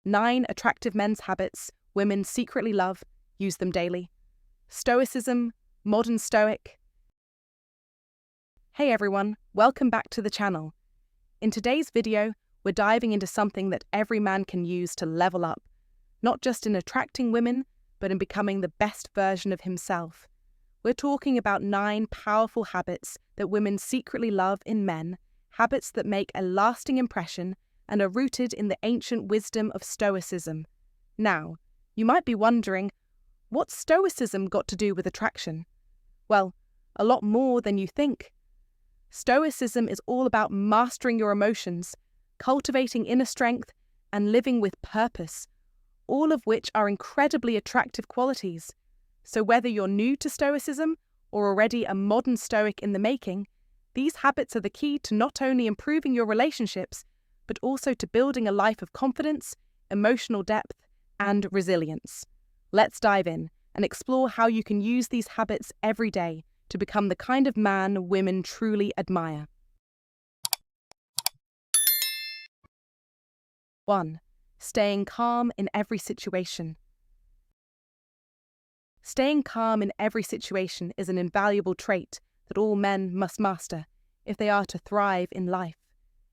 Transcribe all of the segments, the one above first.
9 attractive men's habits women secretly love, use them daily. Stoicism, modern stoic. Hey everyone, welcome back to the channel. In today's video, we're diving into something that every man can use to level up, not just in attracting women, but in becoming the best version of himself. We're talking about 9 powerful habits that women secretly love in men, habits that make a lasting impression and are rooted in the ancient wisdom of Stoicism. Now, you might be wondering, what's Stoicism got to do with attraction? Well, a lot more than you think. Stoicism is all about mastering your emotions, cultivating inner strength, and living with purpose, all of which are incredibly attractive qualities. So whether you're new to Stoicism or already a modern Stoic in the making, these habits are the key to not only improving your relationships, but also to building a life of confidence, emotional depth, and resilience. Let's dive in and explore how you can use these habits every day to become the kind of man women truly admire. 1. Staying calm in every situation. Staying calm in every situation is an invaluable trait that all men must master if they are to thrive in life.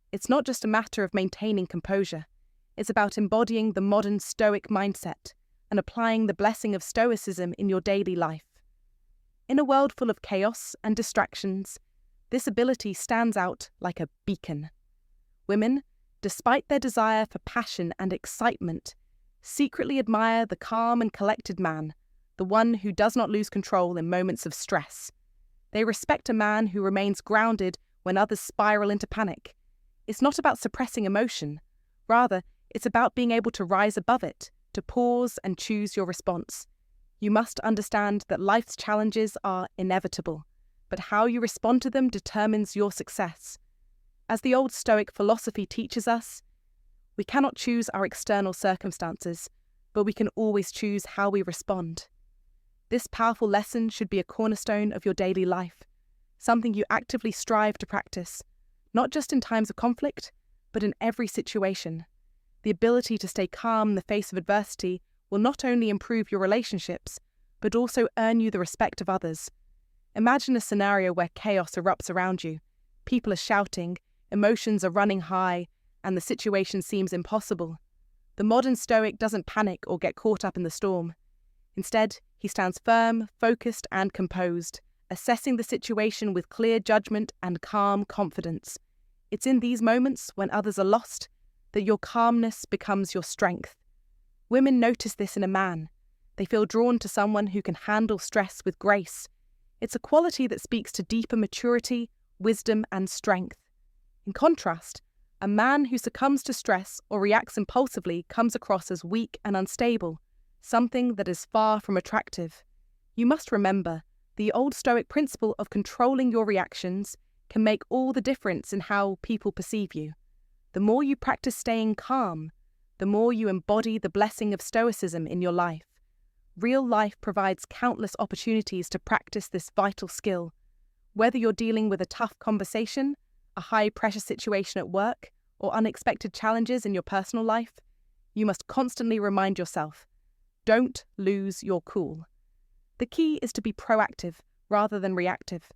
It's not just a matter of maintaining composure. It's about embodying the modern Stoic mindset and applying the blessing of Stoicism in your daily life. In a world full of chaos and distractions, this ability stands out like a beacon. Women, despite their desire for passion and excitement, secretly admire the calm and collected man, the one who does not lose control in moments of stress. They respect a man who remains grounded when others spiral into panic. It's not about suppressing emotion. Rather, it's about being able to rise above it, to pause and choose your response. You must understand that life's challenges are inevitable, but how you respond to them determines your success. As the old Stoic philosophy teaches us, we cannot choose our external circumstances, but we can always choose how we respond. This powerful lesson should be a cornerstone of your daily life, something you actively strive to practice, not just in times of conflict, but in every situation. The ability to stay calm in the face of adversity will not only improve your relationships, but also earn you the respect of others. Imagine a scenario where chaos erupts around you. People are shouting, emotions are running high, and the situation seems impossible. The modern Stoic doesn't panic or get caught up in the storm. Instead, he stands firm, focused, and composed, assessing the situation with clear judgment and calm confidence. It's in these moments, when others are lost, that your calmness becomes your strength. Women notice this in a man. They feel drawn to someone who can handle stress with grace. It's a quality that speaks to deeper maturity, wisdom, and strength. In contrast, a man who succumbs to stress or reacts impulsively comes across as weak and unstable, something that is far from attractive. You must remember, the old Stoic principle of controlling your reactions can make all the difference in how people perceive you. The more you practice staying calm, the more you embody the blessing of Stoicism in your life. Real life provides countless opportunities to practice this vital skill. Whether you're dealing with a tough conversation, a high-pressure situation at work, or unexpected challenges in your personal life, you must constantly remind yourself, don't lose your cool. The key is to be proactive rather than reactive.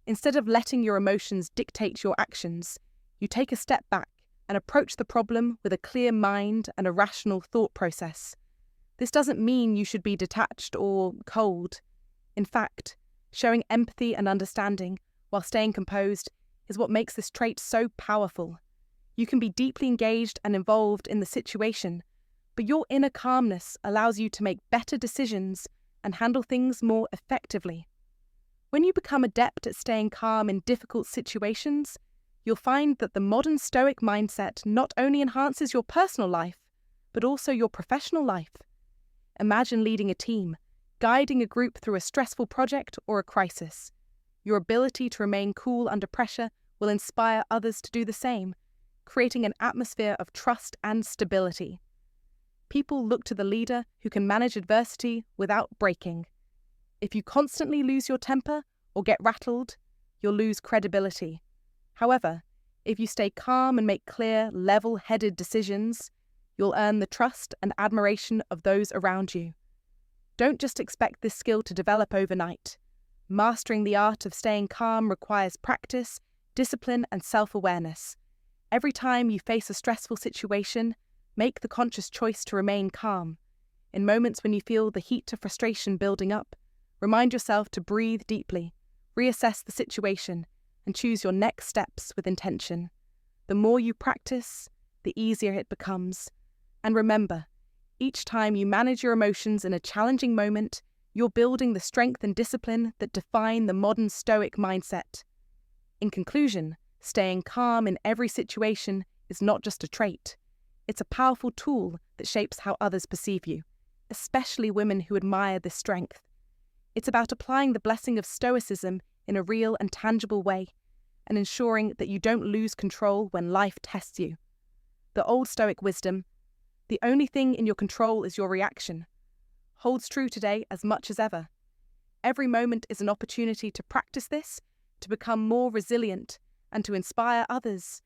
Instead of letting your emotions dictate your actions, you take a step back and approach the problem with a clear mind and a rational thought process. This doesn't mean you should be detached or cold. In fact, showing empathy and understanding while staying composed is what makes this trait so powerful. You can be deeply engaged and involved in the situation, but your inner calmness allows you to make better decisions and handle things more effectively. When you become adept at staying calm in difficult situations, you'll find that the modern Stoic mindset not only enhances your personal life, but also your professional life. Imagine leading a team, guiding a group through a stressful project or a crisis. Your ability to remain cool under pressure will inspire others to do the same, creating an atmosphere of trust and stability. People look to the leader who can manage adversity without breaking. If you constantly lose your temper or get rattled, you'll lose credibility. However, if you stay calm and make clear, level-headed decisions, you'll earn the trust and admiration of those around you. Don't just expect this skill to develop overnight. Mastering the art of staying calm requires practice, discipline, and self-awareness. Every time you face a stressful situation, make the conscious choice to remain calm. In moments when you feel the heat of frustration building up, remind yourself to breathe deeply, reassess the situation, and choose your next steps with intention. The more you practice, the easier it becomes. And remember, each time you manage your emotions in a challenging moment, you're building the strength and discipline that define the modern Stoic mindset. In conclusion, staying calm in every situation is not just a trait. It's a powerful tool that shapes how others perceive you, especially women who admire this strength. It's about applying the blessing of Stoicism in a real and tangible way, and ensuring that you don't lose control when life tests you. The old Stoic wisdom, the only thing in your control is your reaction, holds true today as much as ever. Every moment is an opportunity to practice this, to become more resilient, and to inspire others.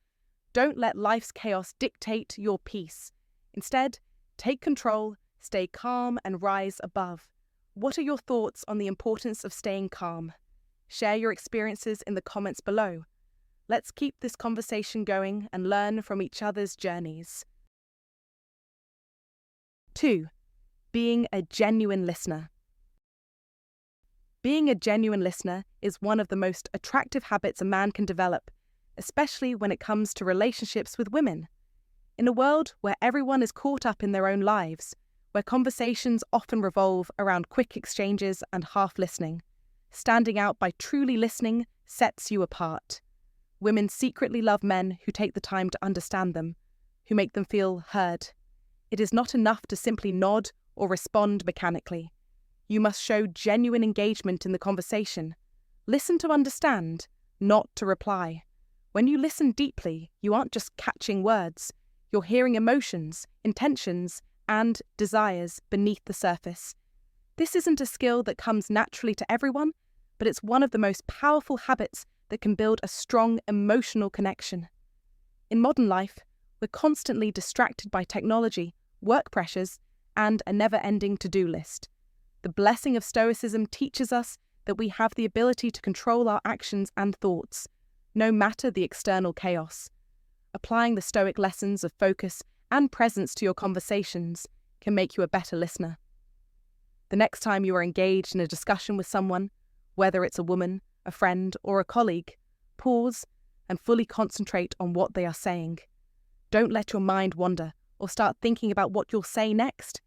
Don't let life's chaos dictate your peace. Instead, take control, stay calm, and rise above. What are your thoughts on the importance of staying calm? Share your experiences in the comments below. Let's keep this conversation going and learn from each other's journeys. 2. Being a genuine listener. Being a genuine listener is one of the most attractive habits a man can develop, especially when it comes to relationships with women. In a world where everyone is caught up in their own lives, where conversations often revolve around quick exchanges and half-listening, standing out by truly listening sets you apart. Women secretly love men who take the time to understand them, who make them feel heard. It is not enough to simply nod or respond mechanically. You must show genuine engagement in the conversation. Listen to understand, not to reply. When you listen deeply, you aren't just catching words. You're hearing emotions, intentions, and desires beneath the surface. This isn't a skill that comes naturally to everyone, but it's one of the most powerful habits that can build a strong emotional connection. In modern life, we're constantly distracted by technology, work pressures, and a never-ending to-do list. The blessing of Stoicism teaches us that we have the ability to control our actions and thoughts, no matter the external chaos. Applying the Stoic lessons of focus and presence to your conversations can make you a better listener. The next time you are engaged in a discussion with someone, whether it's a woman, a friend, or a colleague, pause and fully concentrate on what they are saying. Don't let your mind wander or start thinking about what you'll say next.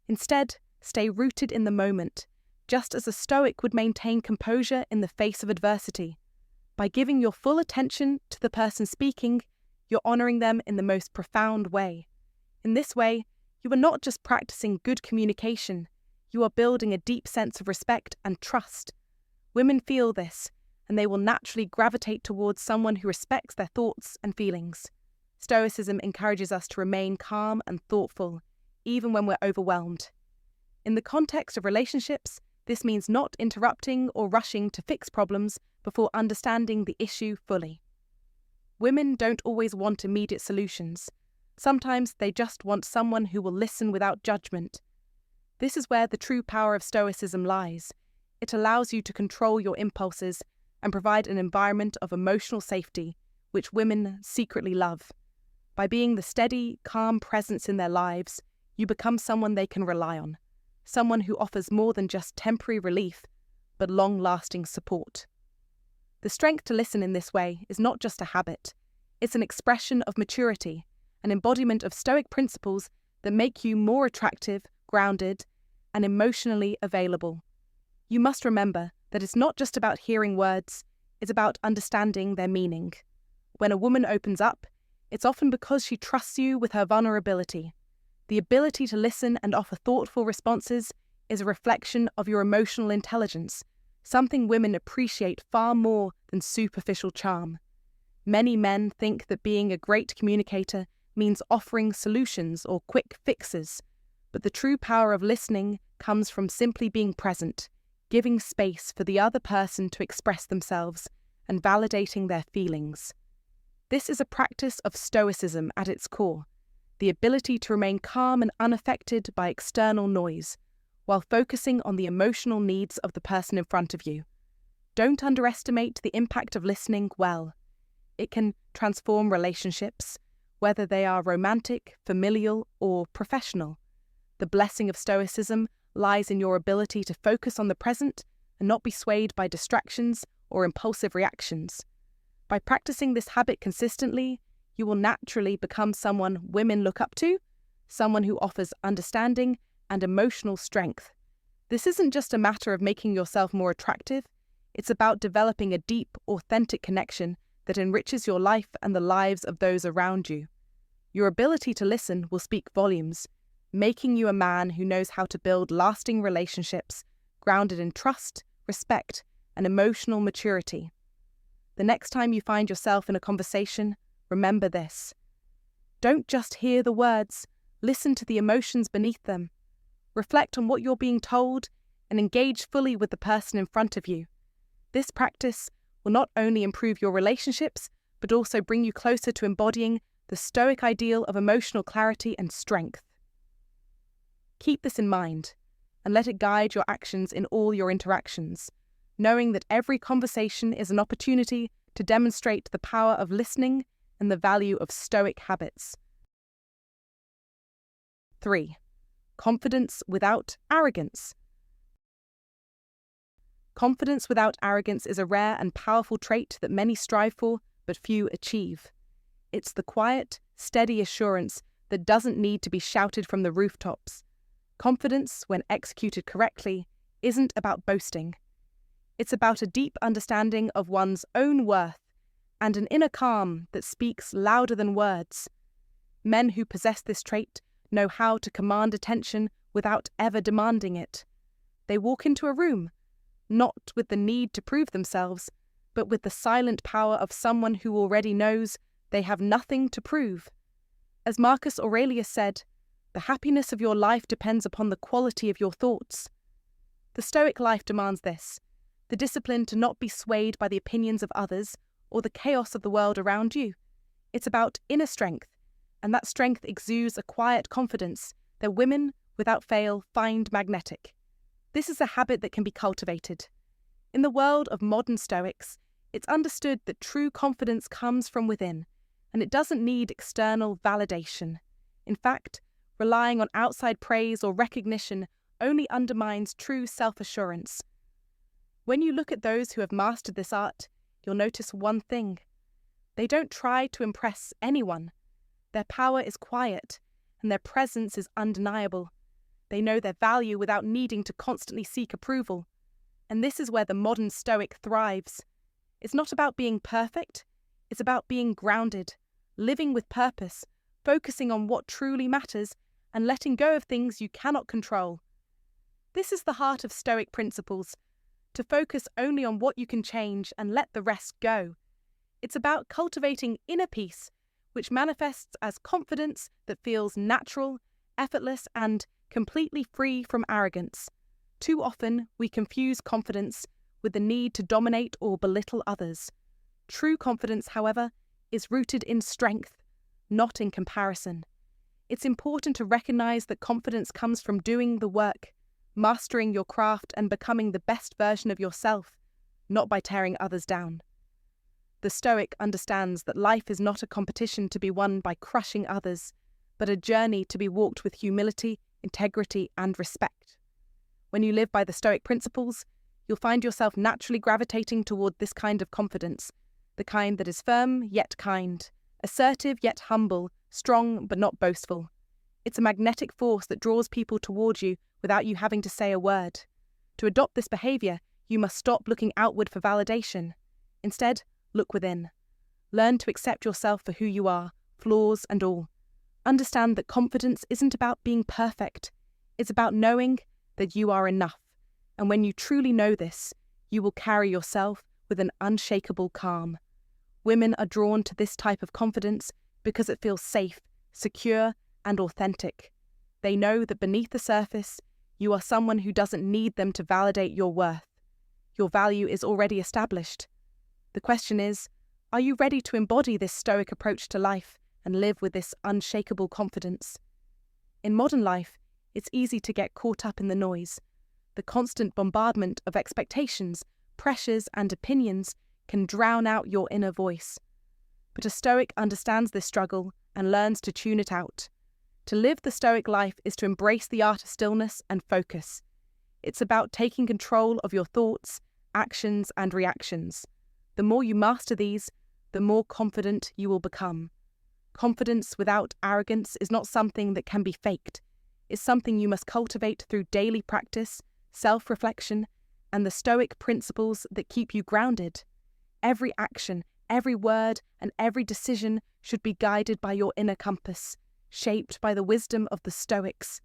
Instead, stay rooted in the moment, just as a Stoic would maintain composure in the face of adversity. By giving your full attention to the person speaking, you're honoring them in the most profound way. In this way, you are not just practicing good communication, you are building a deep sense of respect and trust. Women feel this, and they will naturally gravitate towards someone who respects their thoughts and feelings. Stoicism encourages us to remain calm and thoughtful, even when we're overwhelmed. In the context of relationships, this means not interrupting or rushing to fix problems before understanding the issue fully. Women don't always want immediate solutions. Sometimes they just want someone who will listen without judgment. This is where the true power of Stoicism lies. It allows you to control your impulses and provide an environment of emotional safety, which women secretly love. By being the steady, calm presence in their lives, you become someone they can rely on, someone who offers more than just temporary relief, but long-lasting support. The strength to listen in this way is not just a habit, it's an expression of maturity, an embodiment of Stoic principles that make you more attractive, grounded, and emotionally available. You must remember that it's not just about hearing words, it's about understanding their meaning. When a woman opens up, it's often because she trusts you with her vulnerability. The ability to listen and offer thoughtful responses is a reflection of your emotional intelligence, something women appreciate far more than superficial charm. Many men think that being a great communicator means offering solutions or quick fixes, but the true power of listening comes from simply being present, giving space for the other person to express themselves and validating their feelings. This is a practice of Stoicism at its core, the ability to remain calm and unaffected by external noise, while focusing on the emotional needs of the person in front of you. Don't underestimate the impact of listening well. It can transform relationships, whether they are romantic, familial, or professional. The blessing of Stoicism lies in your ability to focus on the present and not be swayed by distractions or impulsive reactions. By practicing this habit consistently, you will naturally become someone women look up to, someone who offers understanding and emotional strength. This isn't just a matter of making yourself more attractive, it's about developing a deep, authentic connection that enriches your life and the lives of those around you. Your ability to listen will speak volumes, making you a man who knows how to build lasting relationships grounded in trust, respect, and emotional maturity. The next time you find yourself in a conversation, remember this. Don't just hear the words, listen to the emotions beneath them. Reflect on what you're being told and engage fully with the person in front of you. This practice will not only improve your relationships, but also bring you closer to embodying the Stoic ideal of emotional clarity and strength. Keep this in mind, and let it guide your actions in all your interactions, knowing that every conversation is an opportunity to demonstrate the power of listening and the value of Stoic habits. 3. Confidence without arrogance. Confidence without arrogance is a rare and powerful trait that many strive for, but few achieve. It's the quiet, steady assurance that doesn't need to be shouted from the rooftops. Confidence, when executed correctly, isn't about boasting. It's about a deep understanding of one's own worth and an inner calm that speaks louder than words. Men who possess this trait know how to command attention without ever demanding it. They walk into a room, not with the need to prove themselves, but with the silent power of someone who already knows they have nothing to prove. As Marcus Aurelius said, the happiness of your life depends upon the quality of your thoughts. The Stoic life demands this, the discipline to not be swayed by the opinions of others or the chaos of the world around you. It's about inner strength, and that strength exudes a quiet confidence that women, without fail, find magnetic. This is a habit that can be cultivated. In the world of modern Stoics, it's understood that true confidence comes from within, and it doesn't need external validation. In fact, relying on outside praise or recognition only undermines true self-assurance. When you look at those who have mastered this art, you'll notice one thing. They don't try to impress anyone. Their power is quiet, and their presence is undeniable. They know their value without needing to constantly seek approval. And this is where the modern Stoic thrives. It's not about being perfect, it's about being grounded, living with purpose, focusing on what truly matters, and letting go of things you cannot control. This is the heart of Stoic principles, to focus only on what you can change and let the rest go. It's about cultivating inner peace, which manifests as confidence that feels natural, effortless, and completely free from arrogance. Too often, we confuse confidence with the need to dominate or belittle others. True confidence, however, is rooted in strength, not in comparison. It's important to recognize that confidence comes from doing the work, mastering your craft and becoming the best version of yourself, not by tearing others down. The Stoic understands that life is not a competition to be won by crushing others, but a journey to be walked with humility, integrity, and respect. When you live by the Stoic principles, you'll find yourself naturally gravitating toward this kind of confidence, the kind that is firm yet kind, assertive yet humble, strong but not boastful. It's a magnetic force that draws people toward you without you having to say a word. To adopt this behavior, you must stop looking outward for validation. Instead, look within. Learn to accept yourself for who you are, flaws and all. Understand that confidence isn't about being perfect. It's about knowing that you are enough. And when you truly know this, you will carry yourself with an unshakable calm. Women are drawn to this type of confidence because it feels safe, secure, and authentic. They know that beneath the surface, you are someone who doesn't need them to validate your worth. Your value is already established. The question is, are you ready to embody this Stoic approach to life and live with this unshakable confidence. In modern life, it's easy to get caught up in the noise. The constant bombardment of expectations, pressures, and opinions can drown out your inner voice. But a Stoic understands this struggle and learns to tune it out. To live the Stoic life is to embrace the art of stillness and focus. It's about taking control of your thoughts, actions, and reactions. The more you master these, the more confident you will become. Confidence without arrogance is not something that can be faked. It's something you must cultivate through daily practice, self-reflection, and the Stoic principles that keep you grounded. Every action, every word, and every decision should be guided by your inner compass, shaped by the wisdom of the Stoics.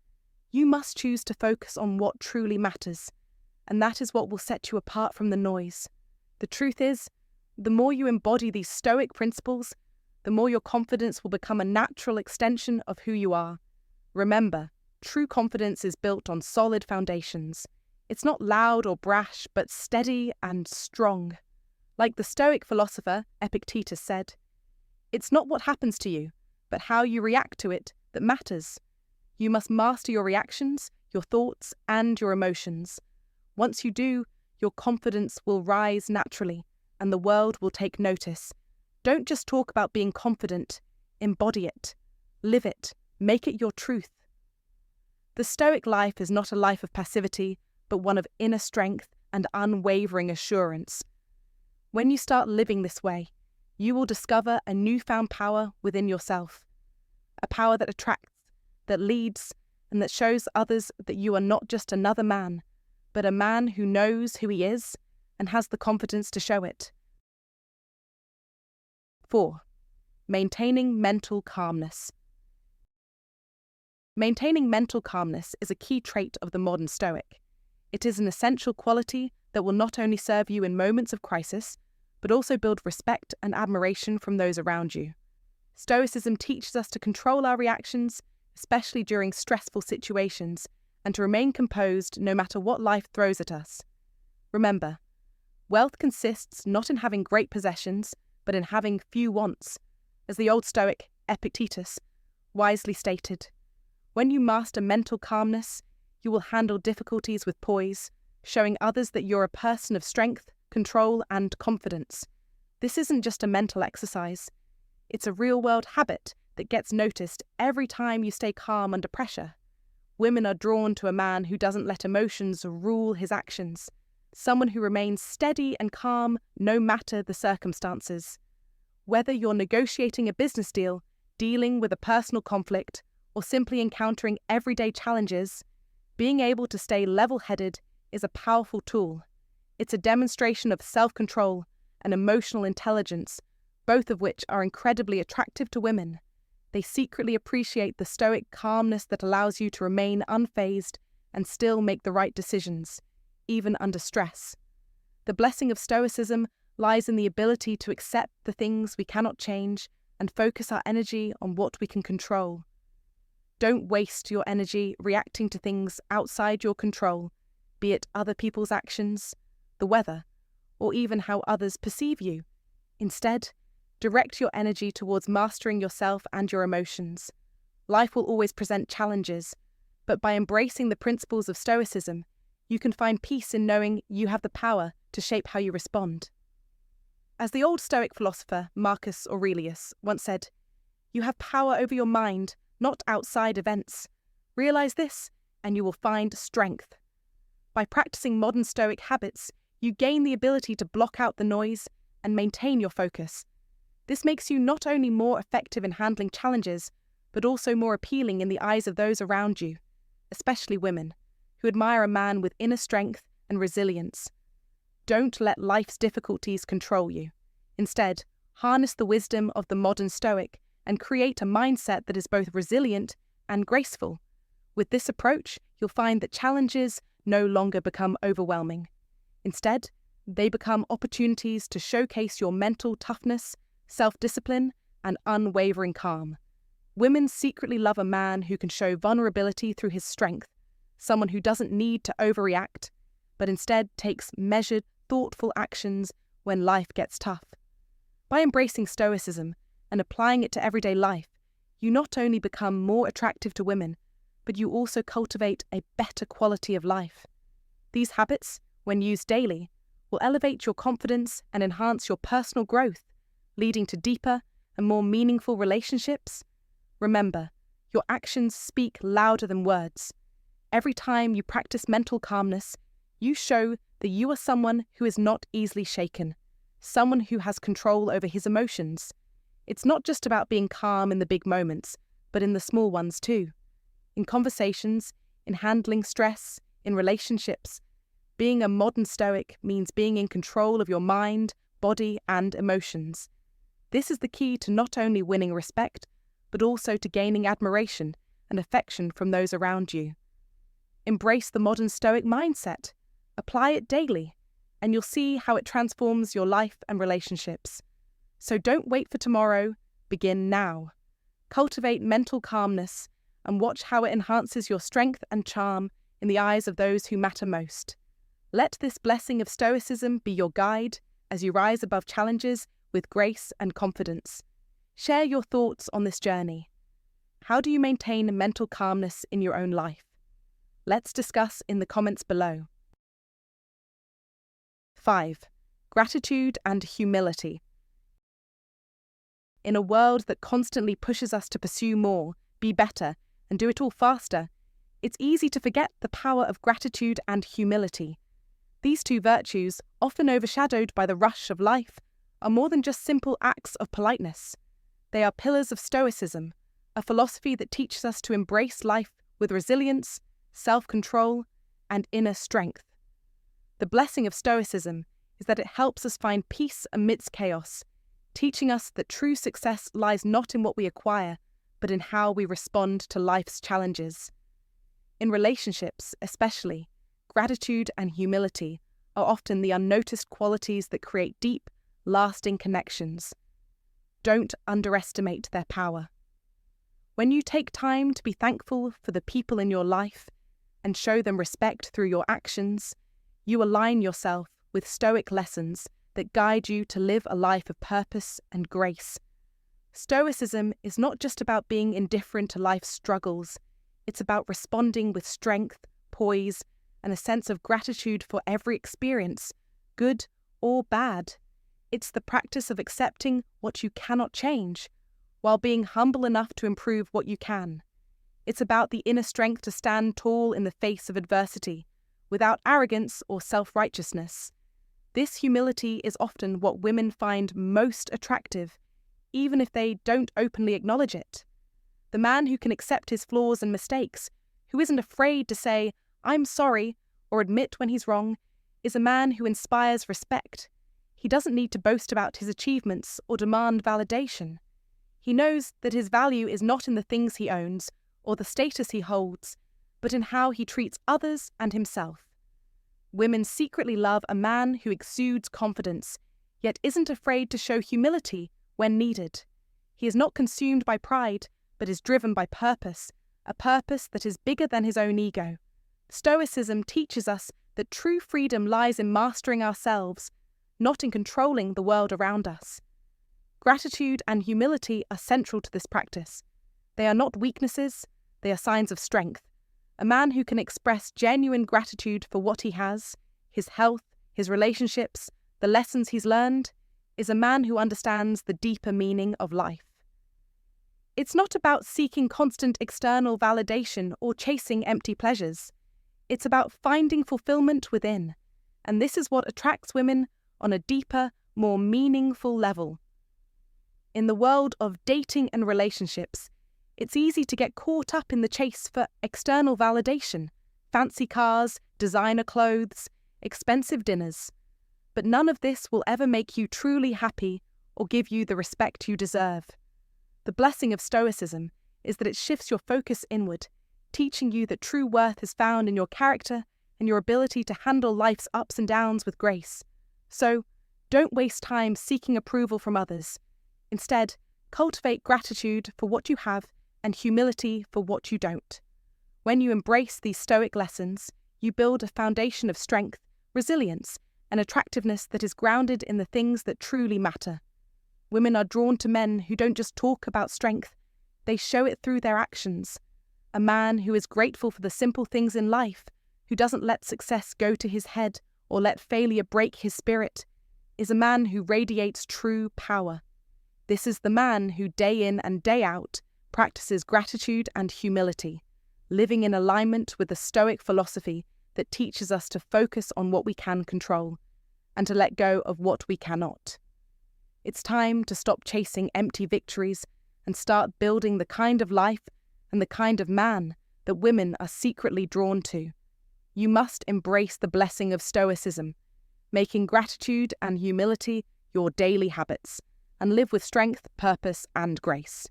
You must choose to focus on what truly matters, and that is what will set you apart from the noise. The truth is, the more you embody these Stoic principles, the more your confidence will become a natural extension of who you are. Remember, true confidence is built on solid foundations. It's not loud or brash, but steady and strong. Like the Stoic philosopher Epictetus said, "It's not what happens to you, but how you react to it that matters." You must master your reactions, your thoughts, and your emotions. Once you do, your confidence will rise naturally, and the world will take notice. Don't just talk about being confident, embody it, live it, make it your truth. The Stoic life is not a life of passivity, but one of inner strength and unwavering assurance. When you start living this way, you will discover a newfound power within yourself, a power that attracts, that leads, and that shows others that you are not just another man, but a man who knows who he is and has the confidence to show it. 4. Maintaining mental calmness. Maintaining mental calmness is a key trait of the modern Stoic. It is an essential quality that will not only serve you in moments of crisis, but also build respect and admiration from those around you. Stoicism teaches us to control our reactions, especially during stressful situations, and to remain composed no matter what life throws at us. Remember, wealth consists not in having great possessions, but in having few wants, as the old Stoic Epictetus wisely stated. When you master mental calmness, you will handle difficulties with poise, showing others that you're a person of strength, control, and confidence. This isn't just a mental exercise. It's a real-world habit that gets noticed every time you stay calm under pressure. Women are drawn to a man who doesn't let emotions rule his actions, someone who remains steady and calm no matter the circumstances. Whether you're negotiating a business deal, dealing with a personal conflict, or simply encountering everyday challenges, being able to stay level-headed is a powerful tool. It's a demonstration of self-control and emotional intelligence, both of which are incredibly attractive to women. They secretly appreciate the Stoic calmness that allows you to remain unfazed and still make the right decisions, even under stress. The blessing of Stoicism lies in the ability to accept the things we cannot change and focus our energy on what we can control. Don't waste your energy reacting to things outside your control, be it other people's actions, the weather, or even how others perceive you. Instead, direct your energy towards mastering yourself and your emotions. Life will always present challenges, but by embracing the principles of Stoicism, you can find peace in knowing you have the power to shape how you respond. As the old Stoic philosopher Marcus Aurelius once said, "You have power over your mind, not outside events. Realize this, and you will find strength." By practicing modern Stoic habits, you gain the ability to block out the noise and maintain your focus. This makes you not only more effective in handling challenges, but also more appealing in the eyes of those around you, especially women, who admire a man with inner strength and resilience. Don't let life's difficulties control you. Instead, harness the wisdom of the modern Stoic and create a mindset that is both resilient and graceful. With this approach, you'll find that challenges no longer become overwhelming. Instead, they become opportunities to showcase your mental toughness, self-discipline, and unwavering calm. Women secretly love a man who can show vulnerability through his strength, someone who doesn't need to overreact, but instead takes measured, thoughtful actions when life gets tough. By embracing Stoicism and applying it to everyday life, you not only become more attractive to women, but you also cultivate a better quality of life. These habits, when used daily, will elevate your confidence and enhance your personal growth, leading to deeper and more meaningful relationships. Remember, your actions speak louder than words. Every time you practice mental calmness, you show that you are someone who is not easily shaken, someone who has control over his emotions. It's not just about being calm in the big moments, but in the small ones too. In conversations, in handling stress, in relationships. Being a modern Stoic means being in control of your mind, body, and emotions. This is the key to not only winning respect, but also to gaining admiration and affection from those around you. Embrace the modern Stoic mindset. Apply it daily, and you'll see how it transforms your life and relationships. So don't wait for tomorrow, begin now. Cultivate mental calmness and watch how it enhances your strength and charm in the eyes of those who matter most. Let this blessing of Stoicism be your guide as you rise above challenges with grace and confidence. Share your thoughts on this journey. How do you maintain mental calmness in your own life? Let's discuss in the comments below. 5. Gratitude and humility. In a world that constantly pushes us to pursue more, be better, and do it all faster, it's easy to forget the power of gratitude and humility. These two virtues, often overshadowed by the rush of life, are more than just simple acts of politeness. They are pillars of Stoicism, a philosophy that teaches us to embrace life with resilience, self-control, and inner strength. The blessing of Stoicism is that it helps us find peace amidst chaos, teaching us that true success lies not in what we acquire, but in how we respond to life's challenges. In relationships, especially, gratitude and humility are often the unnoticed qualities that create deep, lasting connections. Don't underestimate their power. When you take time to be thankful for the people in your life and show them respect through your actions, you align yourself with Stoic lessons that guide you to live a life of purpose and grace. Stoicism is not just about being indifferent to life's struggles, it's about responding with strength, poise, and a sense of gratitude for every experience, good or bad. It's the practice of accepting what you cannot change, while being humble enough to improve what you can. It's about the inner strength to stand tall in the face of adversity, without arrogance or self-righteousness. This humility is often what women find most attractive, even if they don't openly acknowledge it. The man who can accept his flaws and mistakes, who isn't afraid to say, "I'm sorry," or admit when he's wrong, is a man who inspires respect. He doesn't need to boast about his achievements or demand validation. He knows that his value is not in the things he owns or the status he holds, but in how he treats others and himself. Women secretly love a man who exudes confidence, yet isn't afraid to show humility when needed. He is not consumed by pride, but is driven by purpose, a purpose that is bigger than his own ego. Stoicism teaches us that true freedom lies in mastering ourselves, not in controlling the world around us. Gratitude and humility are central to this practice. They are not weaknesses, they are signs of strength. A man who can express genuine gratitude for what he has, his health, his relationships, the lessons he's learned, is a man who understands the deeper meaning of life. It's not about seeking constant external validation or chasing empty pleasures. It's about finding fulfillment within, and this is what attracts women on a deeper, more meaningful level. In the world of dating and relationships, it's easy to get caught up in the chase for external validation, fancy cars, designer clothes, expensive dinners. But none of this will ever make you truly happy or give you the respect you deserve. The blessing of Stoicism is that it shifts your focus inward, teaching you that true worth is found in your character and your ability to handle life's ups and downs with grace. So, don't waste time seeking approval from others. Instead, cultivate gratitude for what you have and humility for what you don't. When you embrace these Stoic lessons, you build a foundation of strength, resilience, and attractiveness that is grounded in the things that truly matter. Women are drawn to men who don't just talk about strength, They show it through their actions. A man who is grateful for the simple things in life, who doesn't let success go to his head or let failure break his spirit, is a man who radiates true power. This is the man who day in and day out practices gratitude and humility, living in alignment with the Stoic philosophy that teaches us to focus on what we can control and to let go of what we cannot. It's time to stop chasing empty victories and start building the kind of life and the kind of man that women are secretly drawn to. You must embrace the blessing of Stoicism, making gratitude and humility your daily habits, and live with strength, purpose, and grace.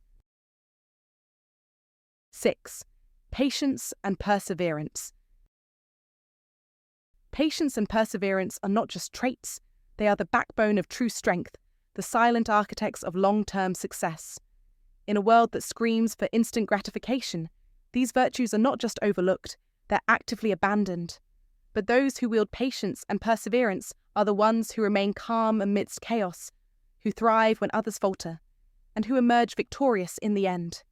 6. Patience and perseverance. Patience and perseverance are not just traits, they are the backbone of true strength, the silent architects of long-term success. In a world that screams for instant gratification, these virtues are not just overlooked, they're actively abandoned. But those who wield patience and perseverance are the ones who remain calm amidst chaos, who thrive when others falter, and who emerge victorious in the end.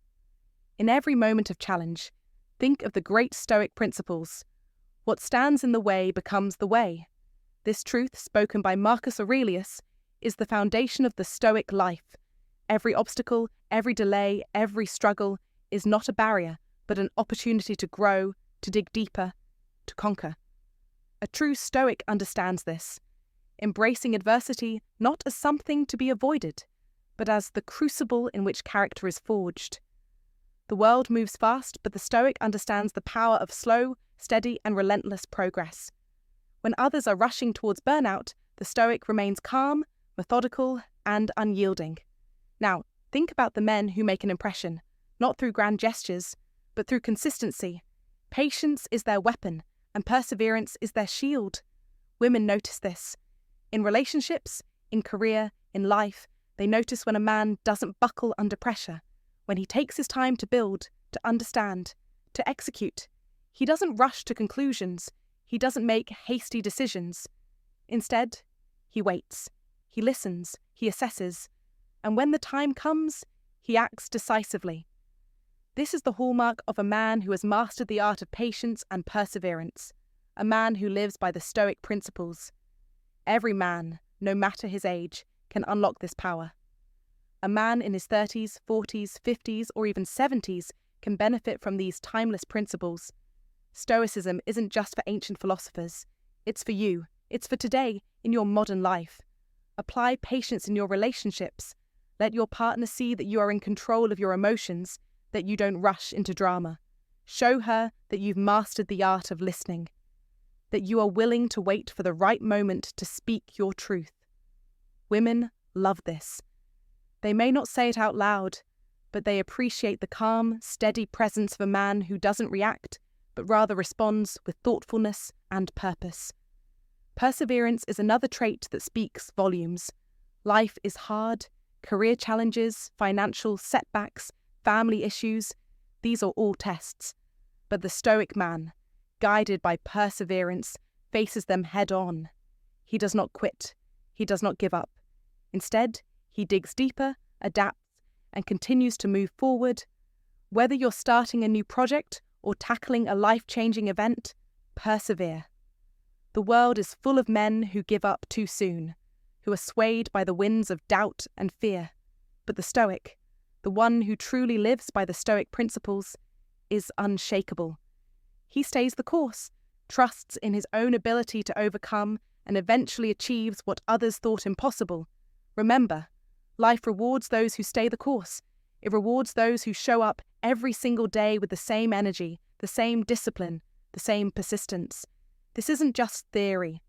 In every moment of challenge, think of the great Stoic principles. What stands in the way becomes the way. This truth, spoken by Marcus Aurelius, is the foundation of the Stoic life. Every obstacle, every delay, every struggle is not a barrier, but an opportunity to grow, to dig deeper, to conquer. A true Stoic understands this, embracing adversity not as something to be avoided, but as the crucible in which character is forged. The world moves fast, but the Stoic understands the power of slow, steady, and relentless progress. When others are rushing towards burnout, the Stoic remains calm, methodical, and unyielding. Now, think about the men who make an impression, not through grand gestures, but through consistency. Patience is their weapon, and perseverance is their shield. Women notice this. In relationships, in career, in life, they notice when a man doesn't buckle under pressure, when he takes his time to build, to understand, to execute. He doesn't rush to conclusions. He doesn't make hasty decisions. Instead, he waits. He listens. He assesses. And when the time comes, he acts decisively. This is the hallmark of a man who has mastered the art of patience and perseverance, a man who lives by the Stoic principles. Every man, no matter his age, can unlock this power. A man in his 30s, 40s, 50s, or even 70s can benefit from these timeless principles. Stoicism isn't just for ancient philosophers. It's for you. It's for today, in your modern life. Apply patience in your relationships. Let your partner see that you are in control of your emotions, that you don't rush into drama. Show her that you've mastered the art of listening, that you are willing to wait for the right moment to speak your truth. Women love this. They may not say it out loud, but they appreciate the calm, steady presence of a man who doesn't react, but rather responds with thoughtfulness and purpose. Perseverance is another trait that speaks volumes. Life is hard. Career challenges, financial setbacks, family issues, these are all tests. But the Stoic man, guided by perseverance, faces them head-on. He does not quit. He does not give up. Instead, he digs deeper, adapts, and continues to move forward. Whether you're starting a new project or tackling a life-changing event, persevere. The world is full of men who give up too soon, who are swayed by the winds of doubt and fear. But the Stoic, the one who truly lives by the Stoic principles, is unshakable. He stays the course, trusts in his own ability to overcome, and eventually achieves what others thought impossible. Remember, life rewards those who stay the course. It rewards those who show up every single day with the same energy, the same discipline, the same persistence. This isn't just theory.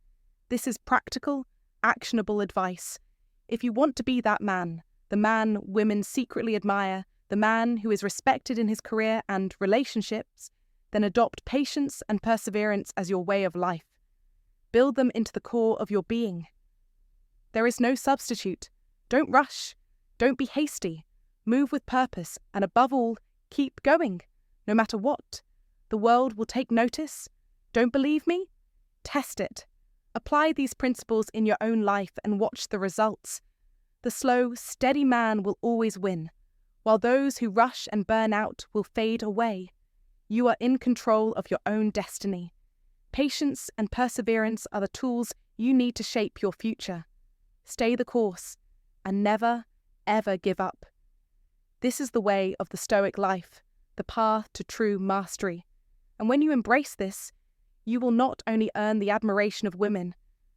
This is practical, actionable advice. If you want to be that man, the man women secretly admire, the man who is respected in his career and relationships, then adopt patience and perseverance as your way of life. Build them into the core of your being. There is no substitute. Don't rush. Don't be hasty. Move with purpose, and above all, keep going, no matter what. The world will take notice. Don't believe me? Test it. Apply these principles in your own life and watch the results. The slow, steady man will always win. while those who rush and burn out will fade away. You are in control of your own destiny. Patience and perseverance are the tools you need to shape your future. Stay the course and never, ever give up. This is the way of the Stoic life, the path to true mastery. And when you embrace this, you will not only earn the admiration of women,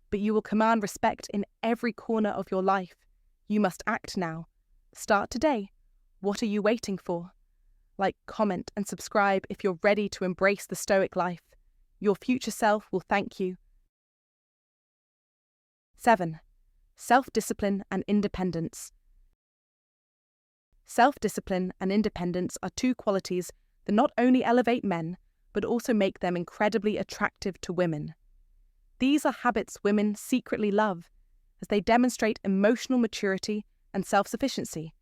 but you will command respect in every corner of your life. You must act now. Start today. What are you waiting for? Like, comment, and subscribe if you're ready to embrace the Stoic life. Your future self will thank you. 7. Self-discipline and independence. Self-discipline and independence are two qualities that not only elevate men, but also make them incredibly attractive to women. These are habits women secretly love, as they demonstrate emotional maturity and self-sufficiency,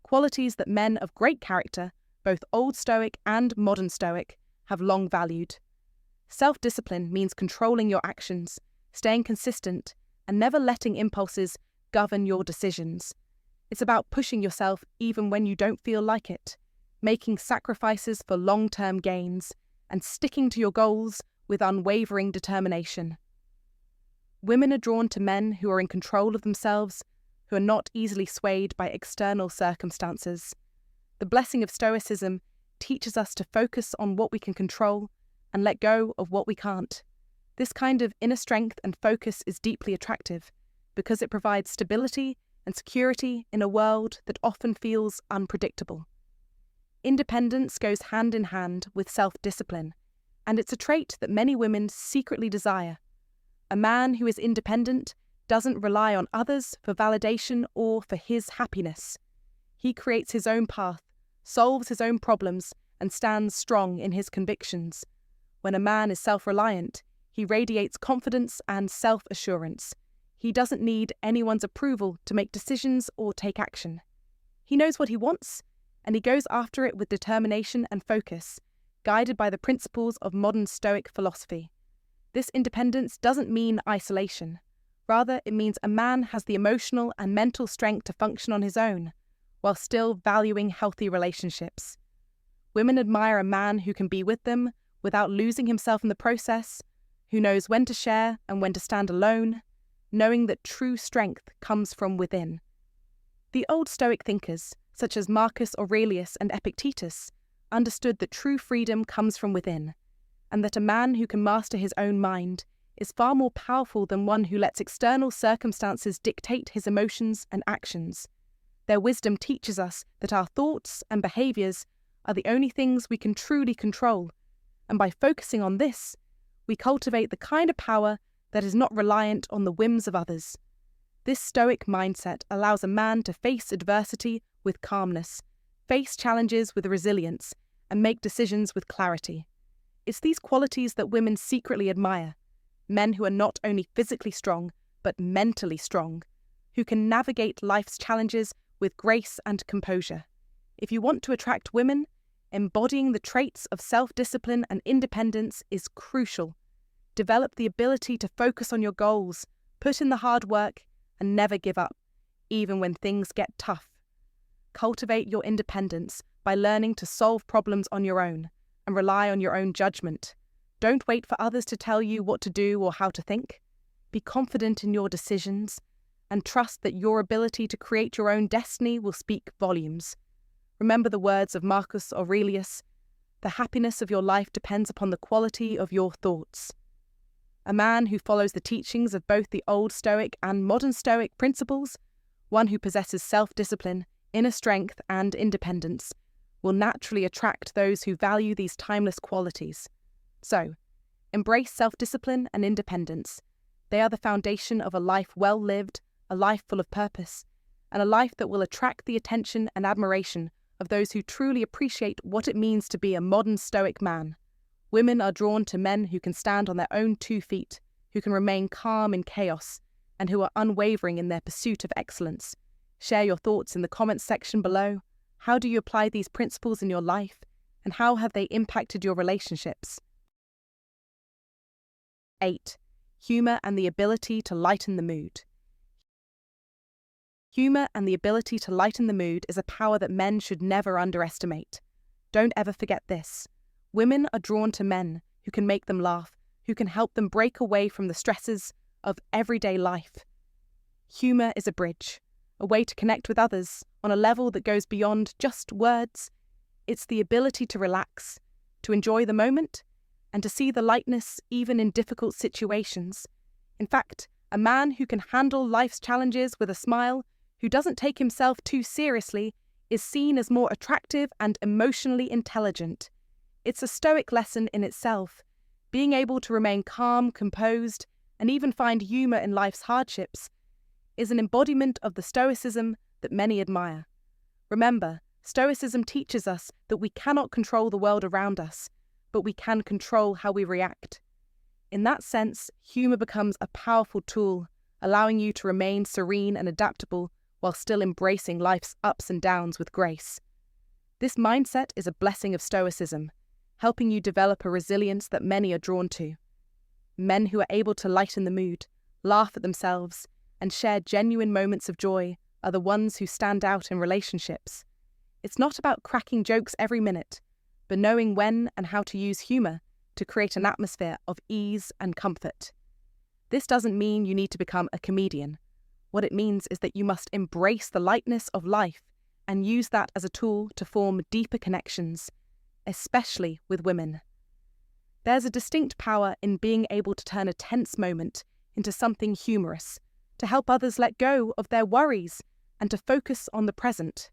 qualities that men of great character, both Old Stoic and Modern Stoic, have long valued. Self-discipline means controlling your actions, staying consistent, and never letting impulses govern your decisions. It's about pushing yourself even when you don't feel like it, making sacrifices for long-term gains, and sticking to your goals with unwavering determination. Women are drawn to men who are in control of themselves, who are not easily swayed by external circumstances. The Blessing of Stoicism teaches us to focus on what we can control and let go of what we can't. This kind of inner strength and focus is deeply attractive because it provides stability and security in a world that often feels unpredictable. Independence goes hand in hand with self-discipline, and it's a trait that many women secretly desire. A man who is independent doesn't rely on others for validation or for his happiness. He creates his own path, solves his own problems, and stands strong in his convictions. When a man is self-reliant, he radiates confidence and self-assurance. He doesn't need anyone's approval to make decisions or take action. He knows what he wants, and he goes after it with determination and focus, guided by the principles of modern Stoic philosophy. This independence doesn't mean isolation. Rather, it means a man has the emotional and mental strength to function on his own, while still valuing healthy relationships. Women admire a man who can be with them without losing himself in the process, who knows when to share and when to stand alone, knowing that true strength comes from within. The old Stoic thinkers, such as Marcus Aurelius and Epictetus, understood that true freedom comes from within, and that a man who can master his own mind is far more powerful than one who lets external circumstances dictate his emotions and actions. Their wisdom teaches us that our thoughts and behaviours are the only things we can truly control, and by focusing on this, we cultivate the kind of power that is not reliant on the whims of others. This Stoic mindset allows a man to face adversity with calmness, face challenges with resilience, and make decisions with clarity. It's these qualities that women secretly admire, men who are not only physically strong, but mentally strong, who can navigate life's challenges with grace and composure. If you want to attract women, embodying the traits of self-discipline and independence is crucial. Develop the ability to focus on your goals, put in the hard work, and never give up, even when things get tough. Cultivate your independence by learning to solve problems on your own and rely on your own judgment. Don't wait for others to tell you what to do or how to think. Be confident in your decisions and trust that your ability to create your own destiny will speak volumes. Remember the words of Marcus Aurelius, "The happiness of your life depends upon the quality of your thoughts." A man who follows the teachings of both the Old Stoic and Modern Stoic principles, one who possesses self-discipline, inner strength, and independence, will naturally attract those who value these timeless qualities. So, embrace self-discipline and independence. They are the foundation of a life well lived, a life full of purpose, and a life that will attract the attention and admiration of those who truly appreciate what it means to be a modern Stoic man. Women are drawn to men who can stand on their own 2 feet, who can remain calm in chaos, and who are unwavering in their pursuit of excellence. Share your thoughts in the comments section below. How do you apply these principles in your life, and how have they impacted your relationships? 8. Humour and the ability to lighten the mood. Humor and the ability to lighten the mood is a power that men should never underestimate. Don't ever forget this. Women are drawn to men who can make them laugh, who can help them break away from the stresses of everyday life. Humor is a bridge, a way to connect with others on a level that goes beyond just words. It's the ability to relax, to enjoy the moment, and to see the lightness even in difficult situations. In fact, a man who can handle life's challenges with a smile, who doesn't take himself too seriously, is seen as more attractive and emotionally intelligent. It's a Stoic lesson in itself. Being able to remain calm, composed, and even find humour in life's hardships is an embodiment of the Stoicism that many admire. Remember, Stoicism teaches us that we cannot control the world around us, but we can control how we react. In that sense, humour becomes a powerful tool, allowing you to remain serene and adaptable while still embracing life's ups and downs with grace. This mindset is a blessing of Stoicism, helping you develop a resilience that many are drawn to. Men who are able to lighten the mood, laugh at themselves, and share genuine moments of joy are the ones who stand out in relationships. It's not about cracking jokes every minute, but knowing when and how to use humour to create an atmosphere of ease and comfort. This doesn't mean you need to become a comedian. What it means is that you must embrace the lightness of life and use that as a tool to form deeper connections, especially with women. There's a distinct power in being able to turn a tense moment into something humorous, to help others let go of their worries and to focus on the present.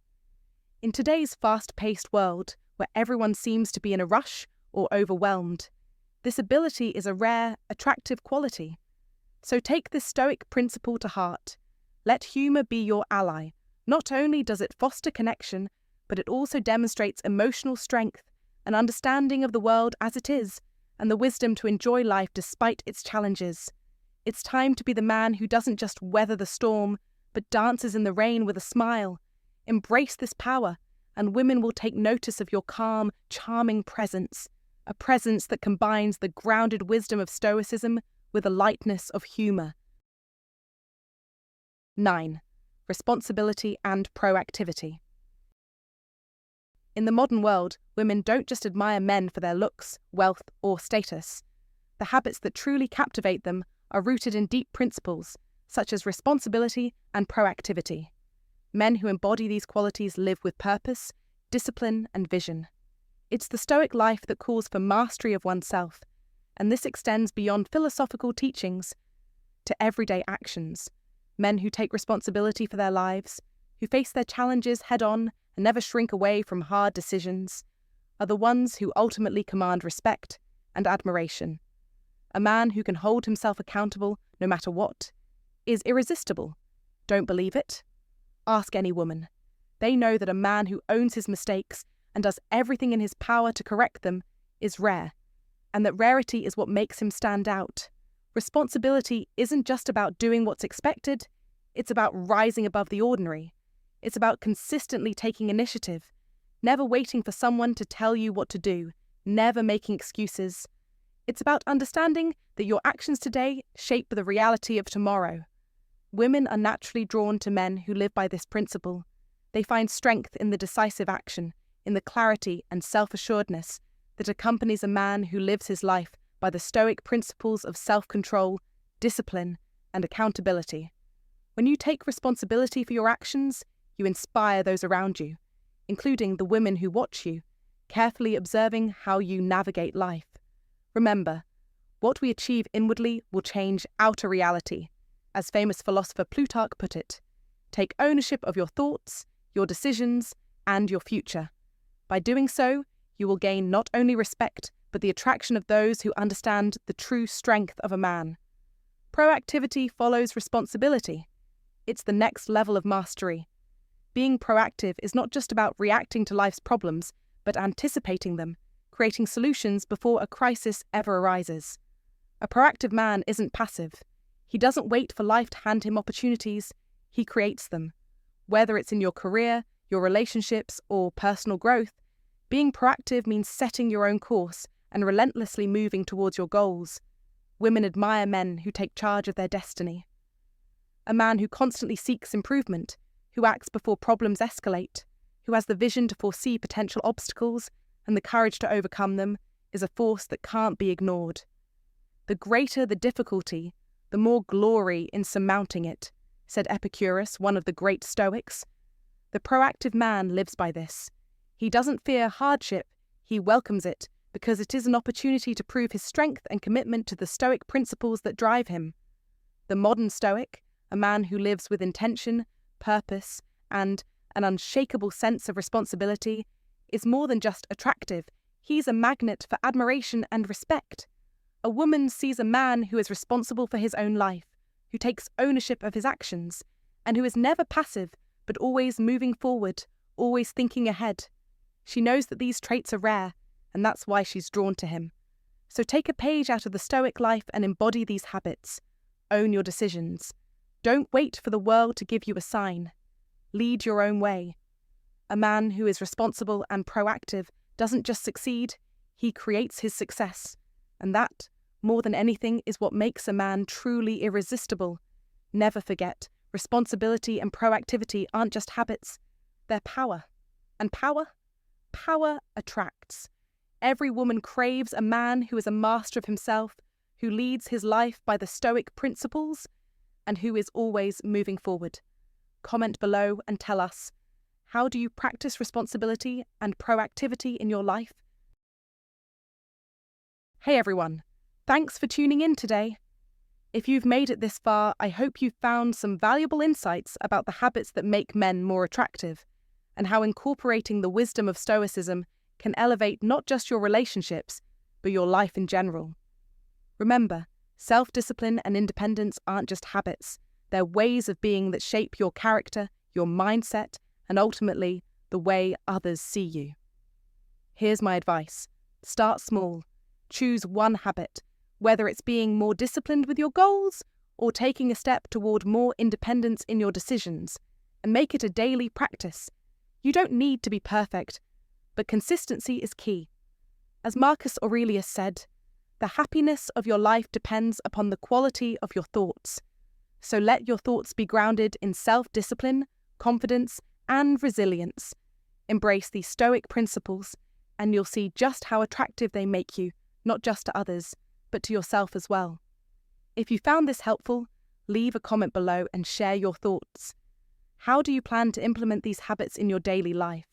In today's fast-paced world, where everyone seems to be in a rush or overwhelmed, this ability is a rare, attractive quality. So take this Stoic principle to heart. Let humour be your ally. Not only does it foster connection, but it also demonstrates emotional strength, an understanding of the world as it is, and the wisdom to enjoy life despite its challenges. It's time to be the man who doesn't just weather the storm, but dances in the rain with a smile. Embrace this power, and women will take notice of your calm, charming presence, a presence that combines the grounded wisdom of Stoicism with the lightness of humour. 9. Responsibility and proactivity. In the modern world, women don't just admire men for their looks, wealth, or status. The habits that truly captivate them are rooted in deep principles, such as responsibility and proactivity. Men who embody these qualities live with purpose, discipline, and vision. It's the Stoic life that calls for mastery of oneself, and this extends beyond philosophical teachings to everyday actions. Men who take responsibility for their lives, who face their challenges head-on and never shrink away from hard decisions, are the ones who ultimately command respect and admiration. A man who can hold himself accountable no matter what is irresistible. Don't believe it? Ask any woman. They know that a man who owns his mistakes and does everything in his power to correct them is rare, and that rarity is what makes him stand out. Responsibility isn't just about doing what's expected, it's about rising above the ordinary. It's about consistently taking initiative, never waiting for someone to tell you what to do, never making excuses. It's about understanding that your actions today shape the reality of tomorrow. Women are naturally drawn to men who live by this principle. They find strength in the decisive action, in the clarity and self-assuredness that accompanies a man who lives his life by the Stoic principles of self-control, discipline, and accountability. When you take responsibility for your actions, you inspire those around you, including the women who watch you, carefully observing how you navigate life. Remember, what we achieve inwardly will change outer reality. As famous philosopher Plutarch put it, take ownership of your thoughts, your decisions, and your future. By doing so, you will gain not only respect, but the attraction of those who understand the true strength of a man. Proactivity follows responsibility. It's the next level of mastery. Being proactive is not just about reacting to life's problems, but anticipating them, creating solutions before a crisis ever arises. A proactive man isn't passive. He doesn't wait for life to hand him opportunities, he creates them. Whether it's in your career, your relationships, or personal growth, being proactive means setting your own course and relentlessly moving towards your goals. Women admire men who take charge of their destiny. A man who constantly seeks improvement, who acts before problems escalate, who has the vision to foresee potential obstacles and the courage to overcome them, is a force that can't be ignored. The greater the difficulty, the more glory in surmounting it, said Epicurus, one of the great Stoics. The proactive man lives by this. He doesn't fear hardship, he welcomes it, because it is an opportunity to prove his strength and commitment to the Stoic principles that drive him. The modern Stoic, a man who lives with intention, purpose, and an unshakable sense of responsibility, is more than just attractive. He's a magnet for admiration and respect. A woman sees a man who is responsible for his own life, who takes ownership of his actions, and who is never passive, but always moving forward, always thinking ahead. She knows that these traits are rare, and that's why she's drawn to him. So take a page out of the Stoic life and embody these habits. Own your decisions. Don't wait for the world to give you a sign. Lead your own way. A man who is responsible and proactive doesn't just succeed, he creates his success. And that, more than anything, is what makes a man truly irresistible. Never forget, responsibility and proactivity aren't just habits, they're power. And power attracts. Every woman craves a man who is a master of himself, who leads his life by the Stoic principles, and who is always moving forward. Comment below and tell us, how do you practice responsibility and proactivity in your life? Hey everyone, thanks for tuning in today. If you've made it this far, I hope you've found some valuable insights about the habits that make men more attractive, and how incorporating the wisdom of Stoicism can elevate not just your relationships, but your life in general. Remember, self-discipline and independence aren't just habits, they're ways of being that shape your character, your mindset, and ultimately, the way others see you. Here's my advice. Start small. Choose one habit, whether it's being more disciplined with your goals or taking a step toward more independence in your decisions, and make it a daily practice. You don't need to be perfect, but consistency is key. As Marcus Aurelius said, the happiness of your life depends upon the quality of your thoughts. So let your thoughts be grounded in self-discipline, confidence, and resilience. Embrace these Stoic principles, and you'll see just how attractive they make you, not just to others, but to yourself as well. If you found this helpful, leave a comment below and share your thoughts. How do you plan to implement these habits in your daily life?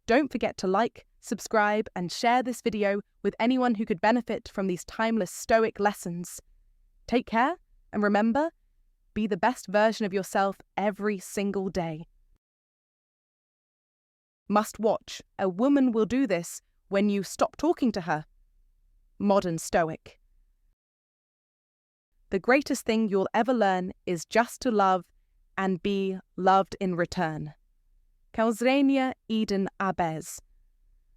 Don't forget to like, subscribe, and share this video with anyone who could benefit from these timeless Stoic lessons. Take care, and remember, be the best version of yourself every single day. Must watch. A woman will do this when you stop talking to her. Modern Stoic. The greatest thing you'll ever learn is just to love and be loved in return. Calmness Eden Abes.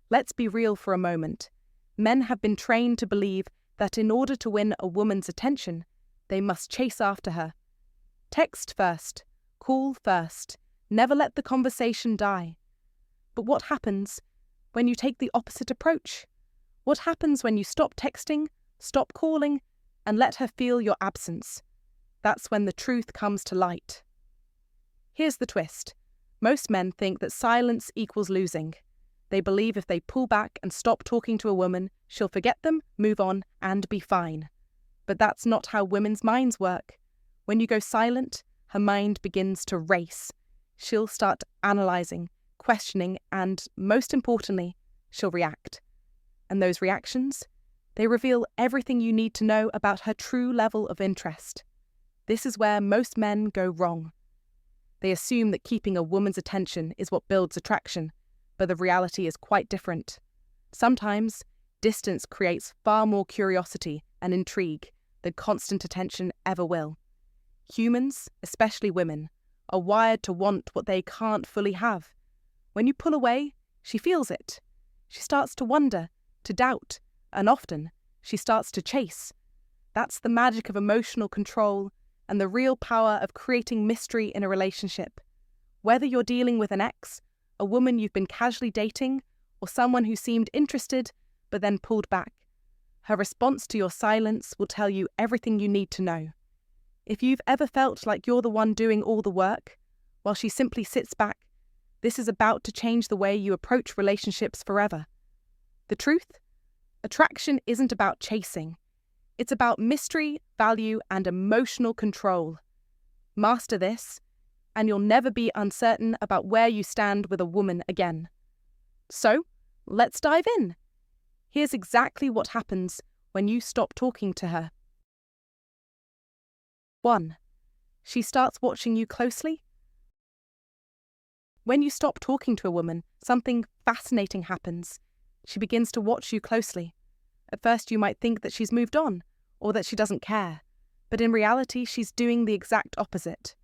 Let's be real for a moment. Men have been trained to believe that in order to win a woman's attention, they must chase after her. Text first, call first, never let the conversation die. But what happens when you take the opposite approach? What happens when you stop texting, stop calling, and let her feel your absence? That's when the truth comes to light. Here's the twist. Most men think that silence equals losing. They believe if they pull back and stop talking to a woman, she'll forget them, move on, and be fine. But that's not how women's minds work. When you go silent, her mind begins to race. She'll start analysing, questioning, and, most importantly, she'll react. And those reactions? They reveal everything you need to know about her true level of interest. This is where most men go wrong. They assume that keeping a woman's attention is what builds attraction, but the reality is quite different. Sometimes, distance creates far more curiosity and intrigue than constant attention ever will. Humans, especially women, are wired to want what they can't fully have. When you pull away, she feels it. She starts to wonder, to doubt, and often, she starts to chase. That's the magic of emotional control and the real power of creating mystery in a relationship. Whether you're dealing with an ex, a woman you've been casually dating, or someone who seemed interested but then pulled back, her response to your silence will tell you everything you need to know. If you've ever felt like you're the one doing all the work, while she simply sits back, this is about to change the way you approach relationships forever. The truth? Attraction isn't about chasing. It's about mystery, value, and emotional control. Master this, and you'll never be uncertain about where you stand with a woman again. So, let's dive in. Here's exactly what happens when you stop talking to her. 1. She starts watching you closely. When you stop talking to a woman, something fascinating happens. She begins to watch you closely. At first you might think that she's moved on, or that she doesn't care, but in reality she's doing the exact opposite.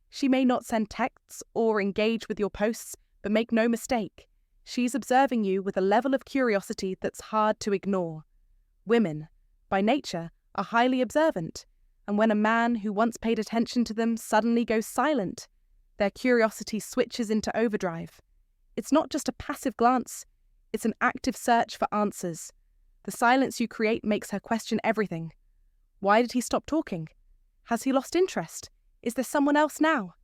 She may not send texts or engage with your posts, but make no mistake, she's observing you with a level of curiosity that's hard to ignore. Women, by nature, are highly observant, and when a man who once paid attention to them suddenly goes silent, their curiosity switches into overdrive. It's not just a passive glance, it's an active search for answers. The silence you create makes her question everything. Why did he stop talking? Has he lost interest? Is there someone else now?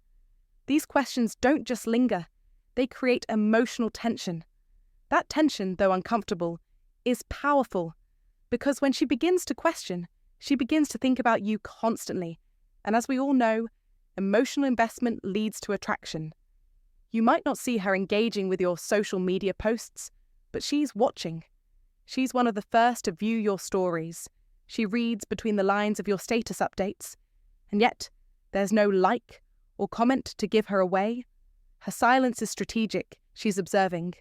These questions don't just linger, they create emotional tension. That tension, though uncomfortable, is powerful, because when she begins to question, she begins to think about you constantly, and as we all know, emotional investment leads to attraction. You might not see her engaging with your social media posts, but she's watching. She's one of the first to view your stories. She reads between the lines of your status updates, and yet there's no like or comment to give her away. Her silence is strategic. She's observing,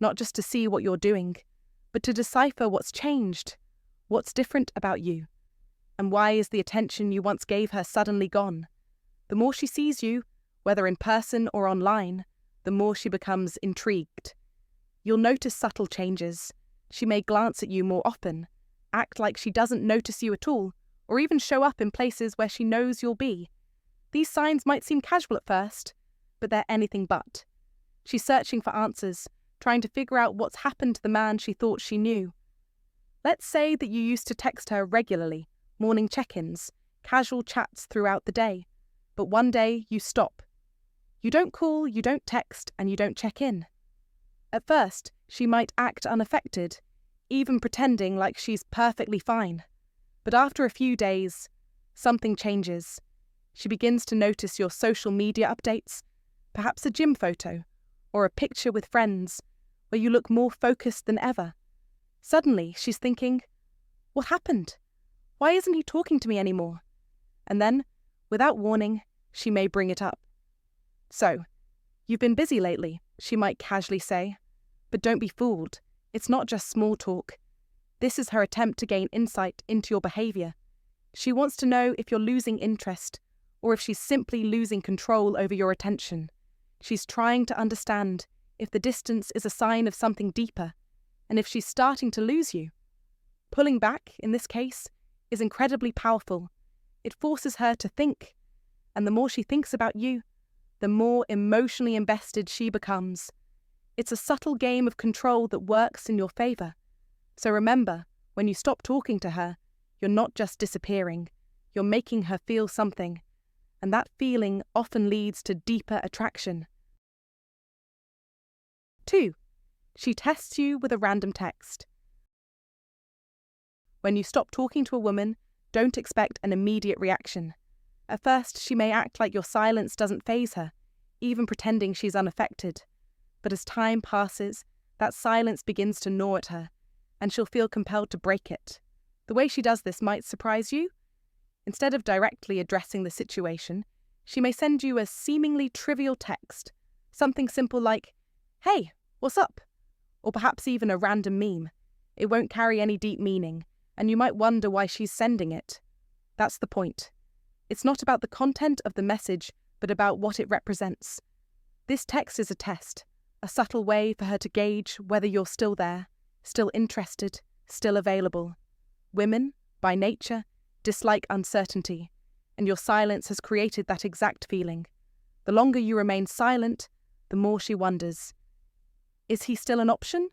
not just to see what you're doing, but to decipher what's changed, what's different about you, and why is the attention you once gave her suddenly gone. The more she sees you, whether in person or online, the more she becomes intrigued. You'll notice subtle changes. She may glance at you more often, act like she doesn't notice you at all, or even show up in places where she knows you'll be. These signs might seem casual at first, but they're anything but. She's searching for answers, trying to figure out what's happened to the man she thought she knew. Let's say that you used to text her regularly, morning check-ins, casual chats throughout the day, but one day you stop. You don't call, you don't text, and you don't check in. At first, she might act unaffected, even pretending like she's perfectly fine. But after a few days, something changes. She begins to notice your social media updates, perhaps a gym photo, or a picture with friends, where you look more focused than ever. Suddenly, she's thinking, what happened? Why isn't he talking to me anymore? And then, without warning, she may bring it up. So, you've been busy lately, she might casually say. But don't be fooled, it's not just small talk. This is her attempt to gain insight into your behaviour. She wants to know if you're losing interest, or if she's simply losing control over your attention. She's trying to understand if the distance is a sign of something deeper, and if she's starting to lose you. Pulling back, in this case, is incredibly powerful. It forces her to think, and the more she thinks about you, the more emotionally invested she becomes. It's a subtle game of control that works in your favour. So remember, when you stop talking to her, you're not just disappearing, you're making her feel something, and that feeling often leads to deeper attraction. 2. She tests you with a random text. When you stop talking to a woman, don't expect an immediate reaction. At first, she may act like your silence doesn't faze her, even pretending she's unaffected. But as time passes, that silence begins to gnaw at her, and she'll feel compelled to break it. The way she does this might surprise you. Instead of directly addressing the situation, she may send you a seemingly trivial text, something simple like, "Hey, what's up?" Or perhaps even a random meme. It won't carry any deep meaning, and you might wonder why she's sending it. That's the point. It's not about the content of the message, but about what it represents. This text is a test, a subtle way for her to gauge whether you're still there, still interested, still available. Women, by nature, dislike uncertainty, and your silence has created that exact feeling. The longer you remain silent, the more she wonders, is he still an option?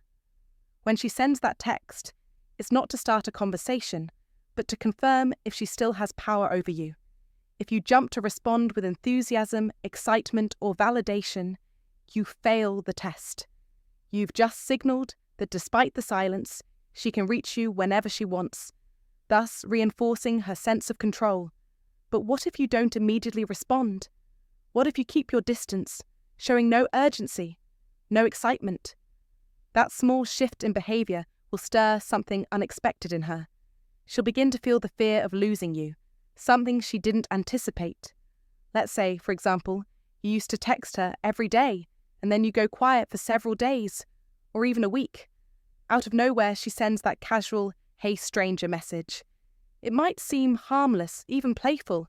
When she sends that text, it's not to start a conversation, but to confirm if she still has power over you. If you jump to respond with enthusiasm, excitement, or validation, you fail the test. You've just signaled that despite the silence, she can reach you whenever she wants, thus reinforcing her sense of control. But what if you don't immediately respond? What if you keep your distance, showing no urgency, no excitement? That small shift in behavior will stir something unexpected in her. She'll begin to feel the fear of losing you, something she didn't anticipate. Let's say, for example, you used to text her every day, and then you go quiet for several days, or even a week. Out of nowhere, she sends that casual, "Hey stranger" message. It might seem harmless, even playful,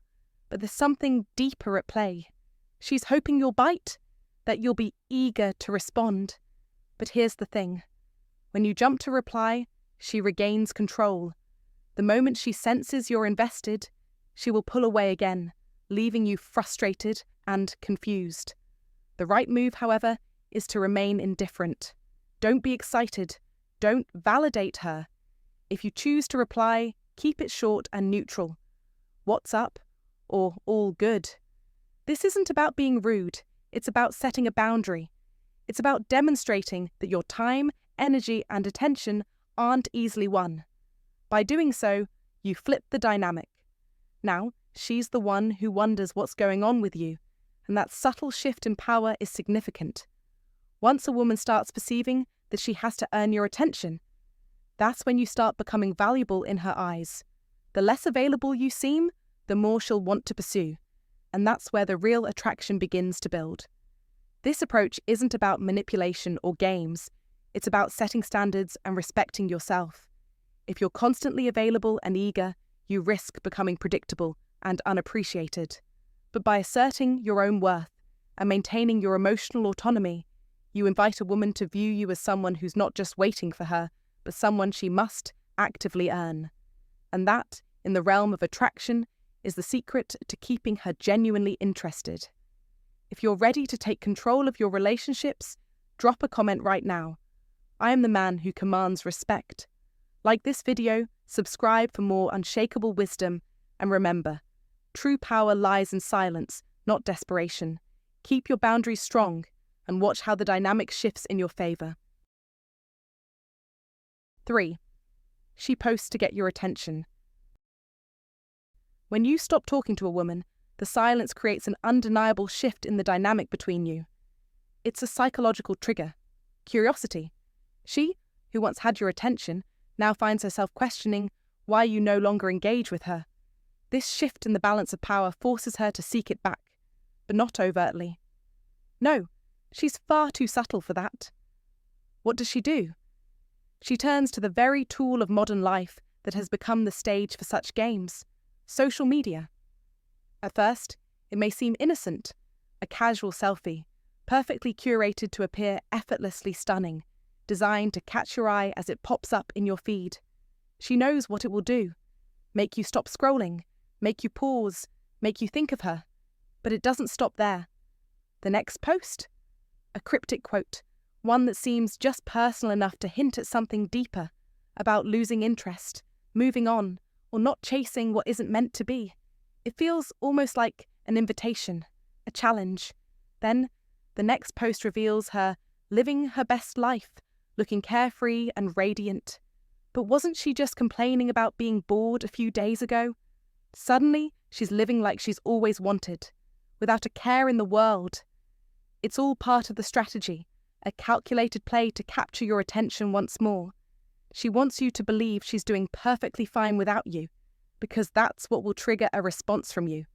but there's something deeper at play. She's hoping you'll bite, that you'll be eager to respond. But here's the thing. When you jump to reply, she regains control. The moment she senses you're invested, she will pull away again, leaving you frustrated and confused. The right move, however, is to remain indifferent. Don't be excited. Don't validate her. If you choose to reply, keep it short and neutral. "What's up?" or "all good." This isn't about being rude. It's about setting a boundary. It's about demonstrating that your time, energy, and attention aren't easily won. By doing so, you flip the dynamic. Now, she's the one who wonders what's going on with you, and that subtle shift in power is significant. Once a woman starts perceiving that she has to earn your attention, that's when you start becoming valuable in her eyes. The less available you seem, the more she'll want to pursue, and that's where the real attraction begins to build. This approach isn't about manipulation or games. It's about setting standards and respecting yourself. If you're constantly available and eager, you risk becoming predictable and unappreciated. But by asserting your own worth and maintaining your emotional autonomy, you invite a woman to view you as someone who's not just waiting for her, but someone she must actively earn. And that, in the realm of attraction, is the secret to keeping her genuinely interested. If you're ready to take control of your relationships, drop a comment right now. I am the man who commands respect. Like this video, subscribe for more unshakable wisdom, and remember, true power lies in silence, not desperation. Keep your boundaries strong and watch how the dynamic shifts in your favor. 3. She posts to get your attention. When you stop talking to a woman, the silence creates an undeniable shift in the dynamic between you. It's a psychological trigger. Curiosity. She, who once had your attention, now finds herself questioning why you no longer engage with her. This shift in the balance of power forces her to seek it back, but not overtly. No, she's far too subtle for that. What does she do? She turns to the very tool of modern life that has become the stage for such games: social media. At first, it may seem innocent, a casual selfie, perfectly curated to appear effortlessly stunning, designed to catch your eye as it pops up in your feed. She knows what it will do: make you stop scrolling, make you pause, make you think of her. But it doesn't stop there. The next post? A cryptic quote, one that seems just personal enough to hint at something deeper, about losing interest, moving on, or not chasing what isn't meant to be. It feels almost like an invitation, a challenge. Then, the next post reveals her living her best life, looking carefree and radiant. But wasn't she just complaining about being bored a few days ago? Suddenly, she's living like she's always wanted, without a care in the world. It's all part of the strategy, a calculated play to capture your attention once more. She wants you to believe she's doing perfectly fine without you, because that's what will trigger a response from you.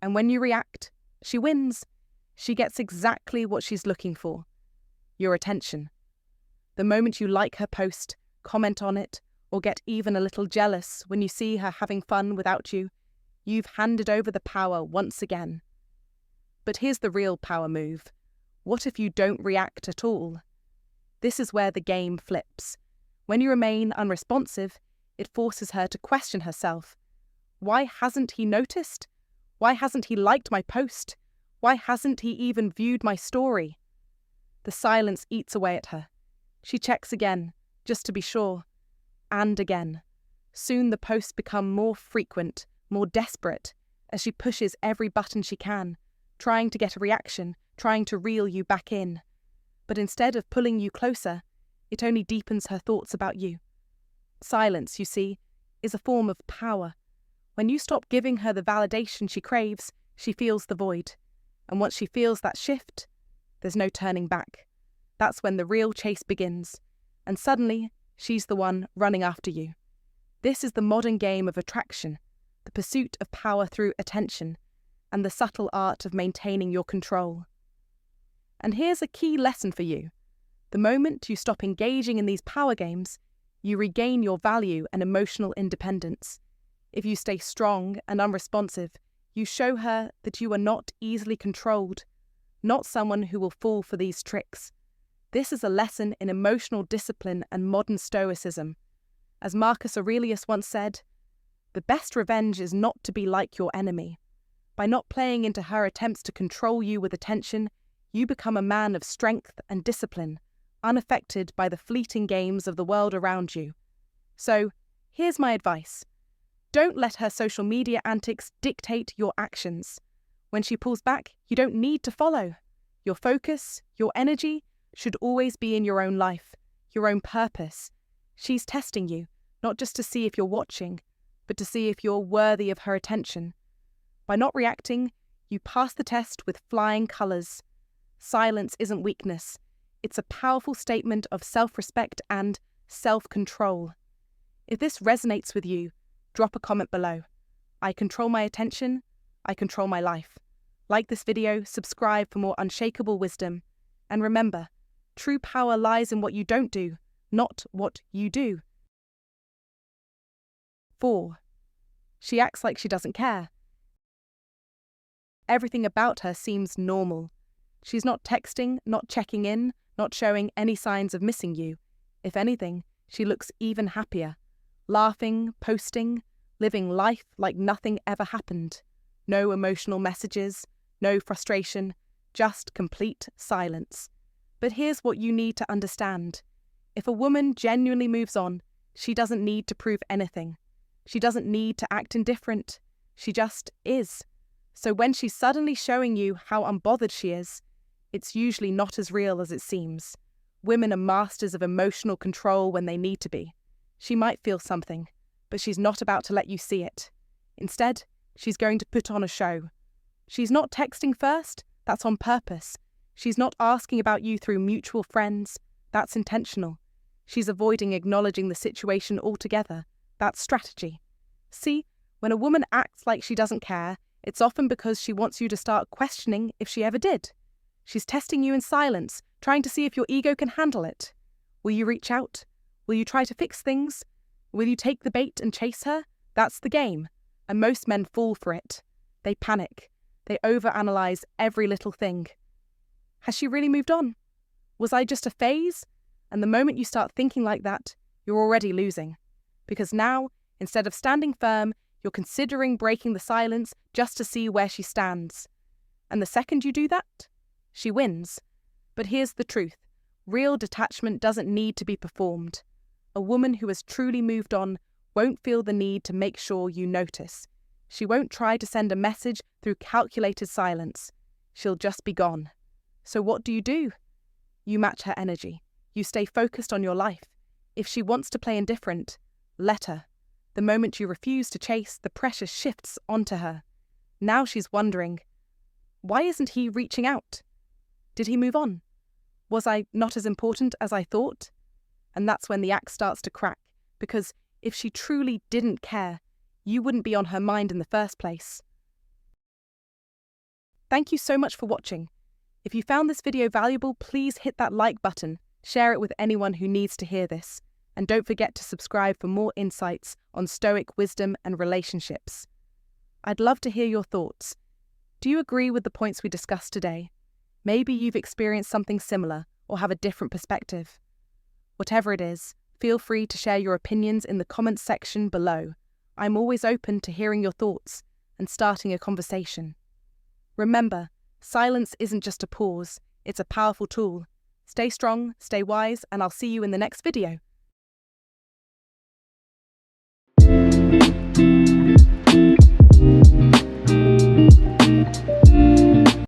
And when you react, she wins. She gets exactly what she's looking for: your attention. The moment you like her post, comment on it, or get even a little jealous when you see her having fun without you, you've handed over the power once again. But here's the real power move. What if you don't react at all? This is where the game flips. When you remain unresponsive, it forces her to question herself. Why hasn't he noticed? Why hasn't he liked my post? Why hasn't he even viewed my story? The silence eats away at her. She checks again, just to be sure. And again. Soon the posts become more frequent, more desperate, as she pushes every button she can, trying to get a reaction, trying to reel you back in. But instead of pulling you closer, it only deepens her thoughts about you. Silence, you see, is a form of power. When you stop giving her the validation she craves, she feels the void. And once she feels that shift, there's no turning back. That's when the real chase begins. And suddenly, she's the one running after you. This is the modern game of attraction, the pursuit of power through attention, and the subtle art of maintaining your control. And here's a key lesson for you. The moment you stop engaging in these power games, you regain your value and emotional independence. If you stay strong and unresponsive, you show her that you are not easily controlled, not someone who will fall for these tricks. This is a lesson in emotional discipline and modern stoicism. As Marcus Aurelius once said, "The best revenge is not to be like your enemy." By not playing into her attempts to control you with attention, you become a man of strength and discipline, unaffected by the fleeting games of the world around you. So, here's my advice. Don't let her social media antics dictate your actions. When she pulls back, you don't need to follow. Your focus, your energy, should always be in your own life, your own purpose. She's testing you, not just to see if you're watching, but to see if you're worthy of her attention. By not reacting, you pass the test with flying colours. Silence isn't weakness. It's a powerful statement of self-respect and self-control. If this resonates with you, drop a comment below. I control my attention, I control my life. Like this video, subscribe for more unshakable wisdom. And remember, true power lies in what you don't do, not what you do. 4. She acts like she doesn't care. Everything about her seems normal. She's not texting, not checking in, not showing any signs of missing you. If anything, she looks even happier. Laughing, posting, living life like nothing ever happened. No emotional messages, no frustration, just complete silence. But here's what you need to understand. If a woman genuinely moves on, she doesn't need to prove anything. She doesn't need to act indifferent. She just is. So when she's suddenly showing you how unbothered she is, it's usually not as real as it seems. Women are masters of emotional control when they need to be. She might feel something, but she's not about to let you see it. Instead, she's going to put on a show. She's not texting first, that's on purpose. She's not asking about you through mutual friends, that's intentional. She's avoiding acknowledging the situation altogether, that's strategy. See, when a woman acts like she doesn't care, it's often because she wants you to start questioning if she ever did. She's testing you in silence, trying to see if your ego can handle it. Will you reach out? Will you try to fix things? Will you take the bait and chase her? That's the game, and most men fall for it. They panic. They overanalyze every little thing. Has she really moved on? Was I just a phase? And the moment you start thinking like that, you're already losing. Because now, instead of standing firm, you're considering breaking the silence just to see where she stands. And the second you do that, she wins. But here's the truth. Real detachment doesn't need to be performed. A woman who has truly moved on won't feel the need to make sure you notice. She won't try to send a message through calculated silence. She'll just be gone. So what do? You match her energy. You stay focused on your life. If she wants to play indifferent, let her. The moment you refuse to chase, the pressure shifts onto her. Now she's wondering, why isn't he reaching out? Did he move on? Was I not as important as I thought? And that's when the act starts to crack, because if she truly didn't care, you wouldn't be on her mind in the first place. Thank you so much for watching. If you found this video valuable, please hit that like button, share it with anyone who needs to hear this, and don't forget to subscribe for more insights on Stoic wisdom and relationships. I'd love to hear your thoughts. Do you agree with the points we discussed today? Maybe you've experienced something similar or have a different perspective. Whatever it is, feel free to share your opinions in the comments section below. I'm always open to hearing your thoughts and starting a conversation. Remember, silence isn't just a pause, it's a powerful tool. Stay strong, stay wise, and I'll see you in the next video.